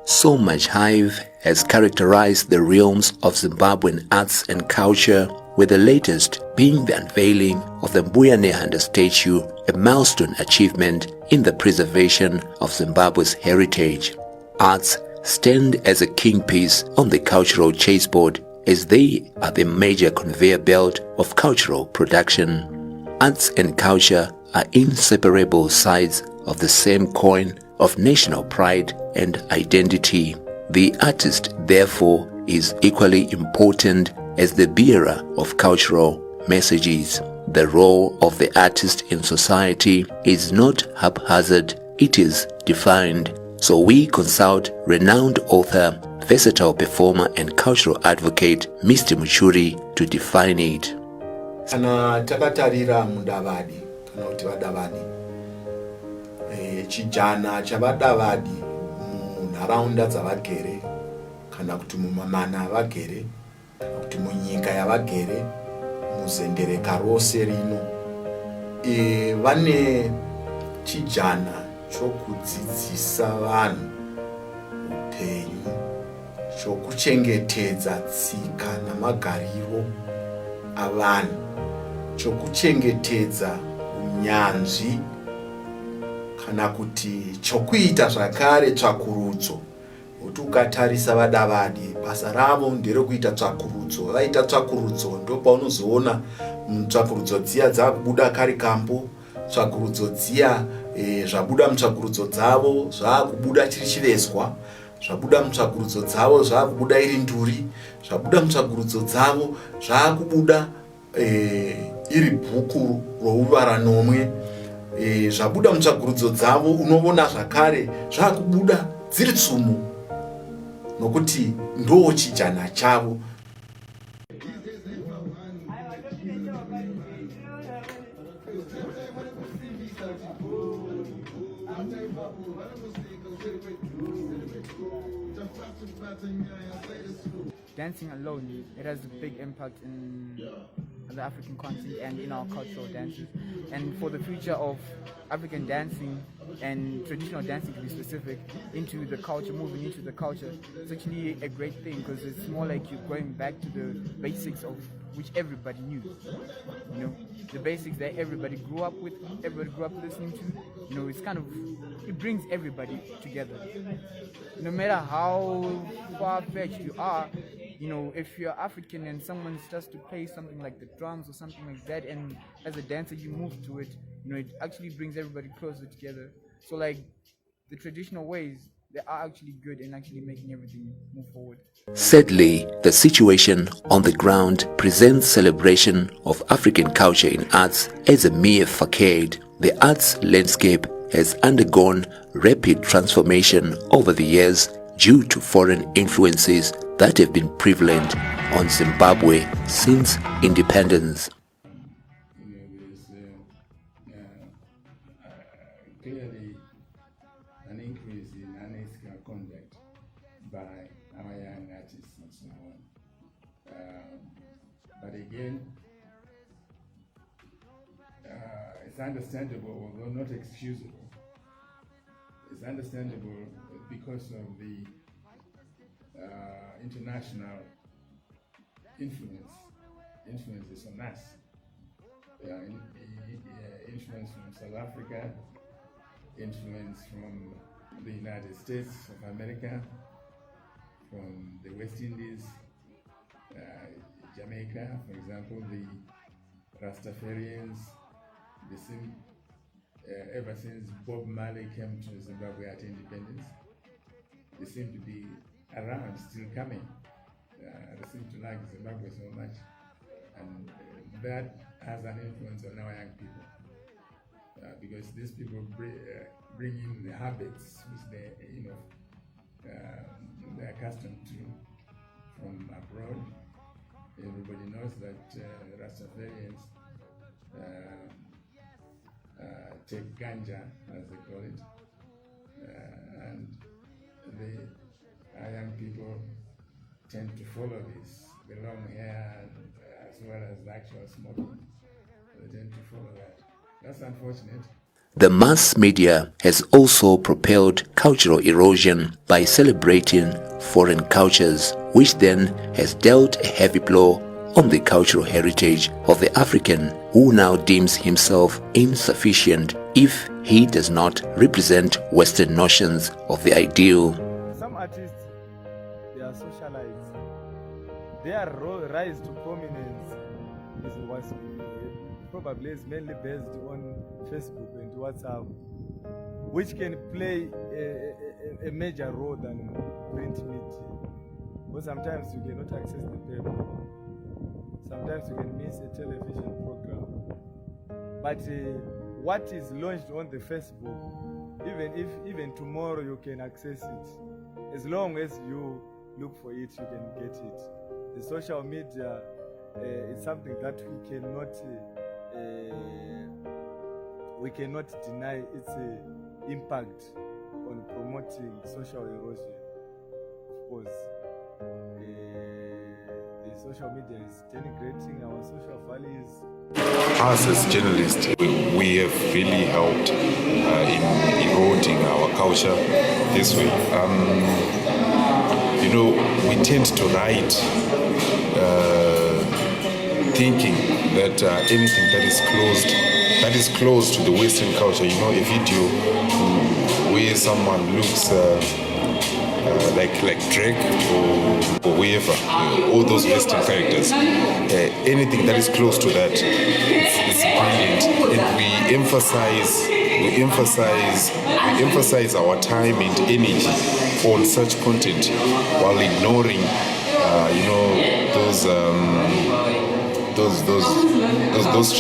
So much hype has characterized the realms of Zimbabwean arts and culture, with the latest being the unveiling of the Mbuya Nehanda statue, a milestone achievement in the preservation of Zimbabwe's heritage. Arts stand as a kingpiece on the cultural chessboard, as they are the major conveyor belt of cultural production. Arts and culture are inseparable sides of the same coin of national pride and identity. The artist, therefore, is equally important as the bearer of cultural messages. The role of the artist in society is not haphazard, it is defined. So we consult renowned author, versatile performer and cultural advocate Mr. Muchuri to define it. Kana takatarira mudavadi kana kuti vadavadi chijana chavadavadi munharaunda dzavagere kana kuti mumamana avagere kana kuti munyika yavagere muzendereka rose rino vane chijana chokudzidzisa vanhu upenyu, chokuchengetedza tsika namagariro avanhu, chokuchengetedza unyanzvi kana kuti chokuita zvakare tsvakurudzo. Kuti ukatarisa vadavadi basa ravo nderekuita tsvakurudzo. Vaita tsvakurudzo ndopaunozoona tsvakurudzo dziya dzakubuda kari kambo, tsvakurudzo dziya zvabuda mutsvakurudzo dzavo zvakubuda chiri chivezwa, zvabuda mutsvakurudzo dzavo zvakubuda iri nduri, zvabuda mutsvakurudzo dzavo zvakubuda iri bhuku rouvara nomwe, zvabuda mutsvakurudzo dzavo unoona zvakare zvakubuda dziri tsumu, nokuti ndo chijana chavo. Dancing alone, it has a big impact in the African continent and in our cultural dances. And for the future of African dancing and traditional dancing, to be specific, into the culture, moving into the culture, it's actually a great thing because it's more like you're going back to the basics of which everybody knew. You know, the basics that everybody grew up with, everybody grew up listening to. You know, it's kind of, it brings everybody together. No matter how far-fetched you are, you know, if you're African and someone starts to play something like the drums or something like that, and as a dancer you move to it, you know, it actually brings everybody closer together. So like the traditional ways, they are actually good in actually making everything move forward. Sadly, the situation on the ground presents celebration of African culture in arts as a mere facade. The arts landscape has undergone rapid transformation over the years due to foreign influences that have been prevalent on Zimbabwe since independence. Clearly an increase in unethical conduct by our young artists and so on. But again, it's understandable, although not excusable. It's understandable because of the international influences on us. Influence from South Africa, influence from the United States of America, from the West Indies, Jamaica, for example, the Rastafarians, ever since Bob Marley came to Zimbabwe at independence, they seem to be around, still coming. They seem to like Zimbabwe so much, and that has an influence on our young people, because these people bring in the habits which they're accustomed to from abroad. Everybody knows that Rastafarians take ganja, as they call it, and our young people tend to follow this, the long hair as well as the actual smoking. They tend to follow that. That's unfortunate. The mass media has also propelled cultural erosion by celebrating foreign cultures, which then has dealt a heavy blow on the cultural heritage of the African, who now deems himself insufficient if he does not represent Western notions of the ideal. Some artists, they are socialized. Their rise to prominence is probably is mainly based on Facebook and WhatsApp, which can play a major role than print media. But sometimes you cannot access the paper. Sometimes you can miss a television program. But what is launched on the Facebook, even tomorrow you can access it. As long as you look for it, you can get it. The social media is something that we cannot deny its impact on promoting social erosion. Of course, the social media is denigrating our social values. Us as journalists, we have really helped in eroding our culture this way. We tend to write thinking that anything that is close to the Western culture, a video where someone looks like Drake or whoever, all those Western characters, anything that is close to that, it's brilliant, and we emphasize our time and energy on such content while ignoring, those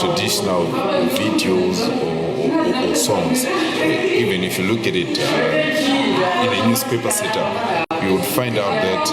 traditional videos or songs. Even if you look at it in a newspaper setup, you would find out that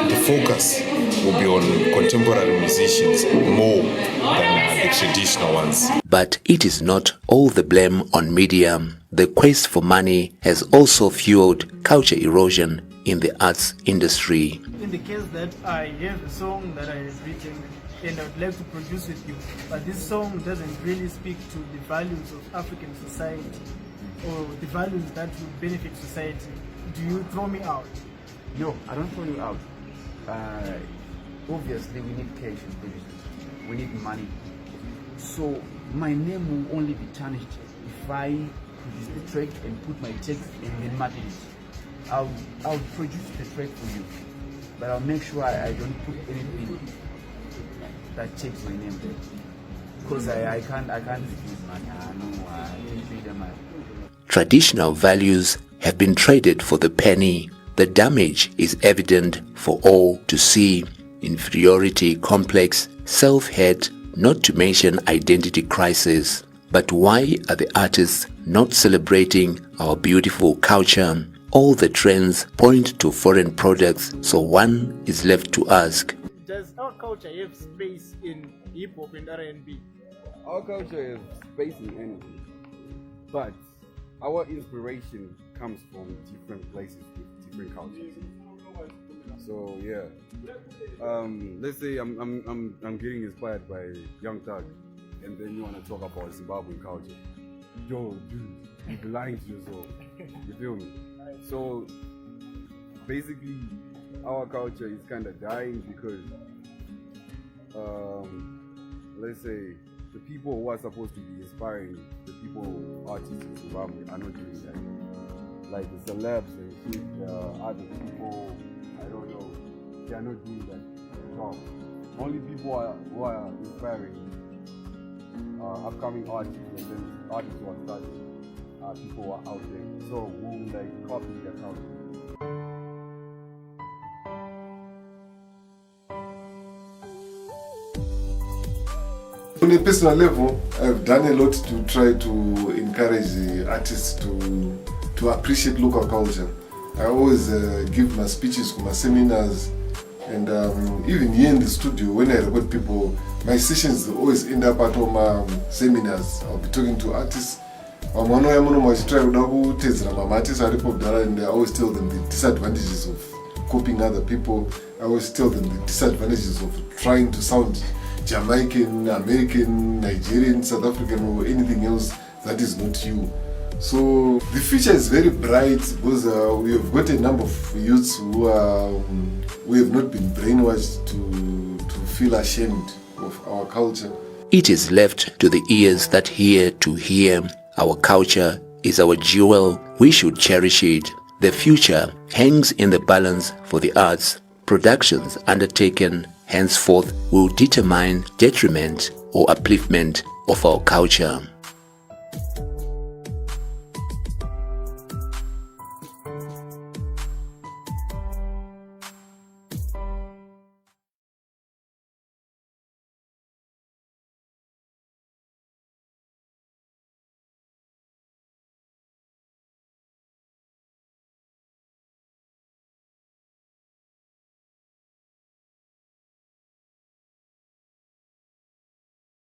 the focus will be on contemporary musicians more than the traditional ones. But it is not all the blame on media. The quest for money has also fueled culture erosion in the arts industry. In the case that I have a song that I have written and I would like to produce with you, but this song doesn't really speak to the values of African society or the values that would benefit society, do you throw me out? No, I don't throw you out. Obviously, we need cash and producers. We need money. So my name will only be tarnished if I produce the track and put my text and market it. I'll produce the track for you, but I'll make sure I don't put anything that takes my name there, because I can't refuse money. I can't pay them. Traditional values have been traded for the penny. The damage is evident for all to see. Inferiority complex, self-hate, not to mention identity crisis. But why are the artists not celebrating our beautiful culture? All the trends point to foreign products, so one is left to ask, does our culture have space in hip-hop and R&B? Our culture has space in anything, but our inspiration comes from different places with different cultures. So yeah, let's say I'm getting inspired by Young Thug, and then you want to talk about Zimbabwean culture. Yo, dude, you're lying to yourself. You feel me? So basically, our culture is kind of dying because, let's say, the people who are supposed to be inspiring the people, artists in Zimbabwe, are not doing that. Like the celebs and shit, other people, I don't know, they are not doing that at all. Only people who are inspiring upcoming artists, and then artists who are starting, people who are out there. So who like copy their culture. On a personal level, I've done a lot to try to encourage the artists to appreciate local culture. I always give my speeches, my seminars, and even here in the studio, when I record people, my sessions always end up at my seminars. I'll be talking to artists. And I always tell them the disadvantages of copying other people. I always tell them the disadvantages of trying to sound Jamaican, American, Nigerian, South African, or anything else that is not you. So the future is very bright because we have got a number of youths who have not been brainwashed to feel ashamed of our culture. It is left to the ears that hear to hear. Our culture is our jewel. We should cherish it. The future hangs in the balance for the arts. Productions undertaken henceforth will determine detriment or upliftment of our culture.